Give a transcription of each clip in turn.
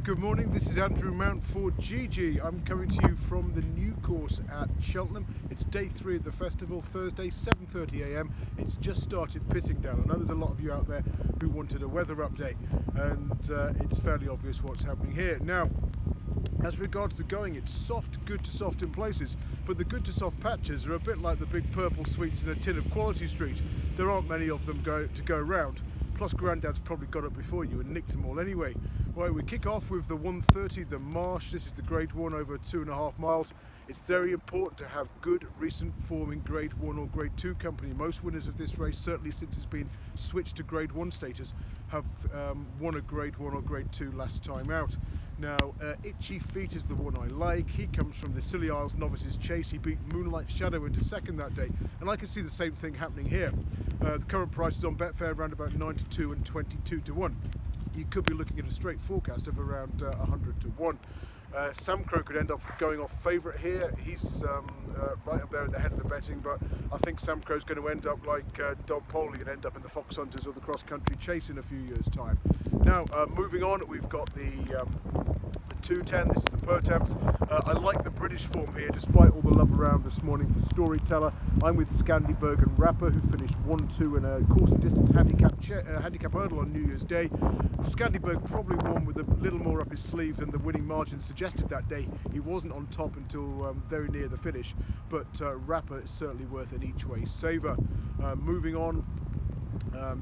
Good morning, this is Andrew Mount for GG. I'm coming to you from the new course at Cheltenham. It's day 3 of the festival, Thursday, 7:30 AM. It's just started pissing down. I know there's a lot of you out there who wanted a weather update, and it's fairly obvious what's happening here. Now, as regards the going, it's soft, good to soft in places, but the good to soft patches are a bit like the big purple sweets in a tin of Quality Street. There aren't many of them to go around. Plus Grandad's probably got up before you and nicked them all anyway. Right, we kick off with the 130, the Marsh. This is the Grade 1 over 2.5 miles. It's very important to have good recent form in Grade 1 or Grade 2 company. Most winners of this race, certainly since it's been switched to Grade 1 status, have won a Grade 1 or Grade 2 last time out. Now, Itchy Feet is the one I like. He comes from the Scilly Isles Novices Chase. He beat Moonlight Shadow into second that day, and I can see the same thing happening here. The current price is on Betfair around about 9 to 2 and 22 to 1. You could be looking at a straight forecast of around 100 to 1. Sam Crow could end up going off favourite here. He's right up there at the head of the betting, but I think Sam Crow's going to end up like Don Poley and end up in the Fox Hunters or the Cross Country Chase in a few years' time. Now, moving on, we've got the 210, this is the Pertemps. I like the British form here, despite all the love around this morning for Storyteller. I'm with Scandyberg and Rapper, who finished 1-2 in a course and distance handicap hurdle on New Year's Day. Scandyberg probably won with a little more up his sleeve than the winning margin suggested that day. He wasn't on top until very near the finish, but Rapper is certainly worth an each-way saver. Moving on,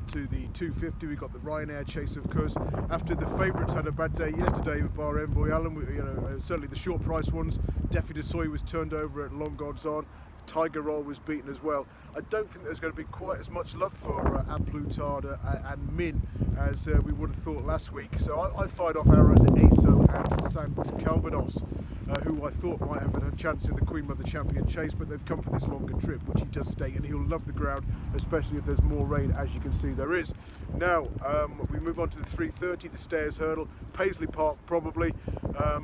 to the 250, we've got the Ryanair Chase, of course. After the favourites had a bad day yesterday with bar Envoy Allen, certainly the short price ones. Defi de Soy was turned over at long odds on. Tiger Roll was beaten as well. I don't think there's going to be quite as much love for A Plutard and Min as we would have thought last week. So I fired off arrows at ASO and Sant Calvados, who I thought might have a chance in the Queen Mother Champion Chase, but they've come for this longer trip, which he does stake, and he'll love the ground, especially if there's more rain, as you can see there is. Now, we move on to the 330, the Stairs Hurdle, Paisley Park probably,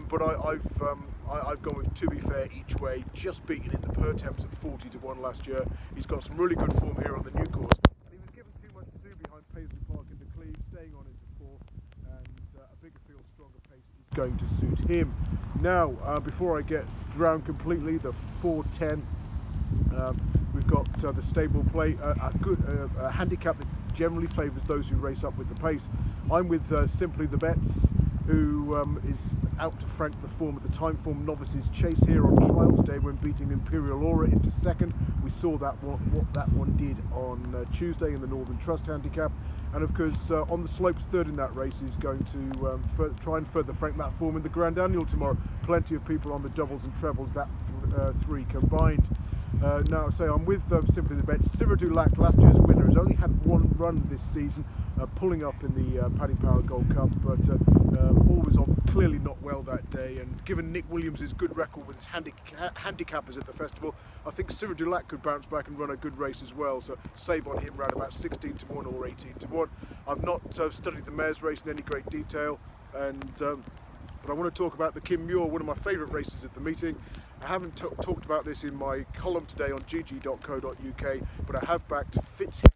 but I've gone with To Be Fair each way, just beating in the Pertemps at 40 to 1 last year. He's got some really good form here on the new course, and he was given too much to do behind Paisley Park in the Cleve, staying on into 4th, and a bigger field, stronger pace is going to suit him. Now, before I get drowned completely, the 410, we've got the stable play, a good handicap that generally favours those who race up with the pace. I'm with Simply the Bets, who is out to frank the form of the Timeform Novices Chase here on trials day when beating Imperial Aura into second. We saw that what that one did on Tuesday in the Northern Trust handicap, and of course on the slopes third in that race is going to try and further frank that form in the Grand Annual tomorrow. Plenty of people on the doubles and trebles, that 3 combined. Now, I'm with Simply the Bet. Cyril Lac, last year's winner, has only had 1 run this season, pulling up in the Paddy Power Gold Cup, but always on clearly not well that day. And given Nick Williams' good record with his handicappers at the festival, I think Cyril Lac could bounce back and run a good race as well. So save on him around about 16 to 1 or 18 to 1. I've not studied the mares race in any great detail, and but I want to talk about the Kim Muir, one of my favourite races at the meeting. I haven't talked about this in my column today on GG.CO.UK, but I have backed Fitzhenry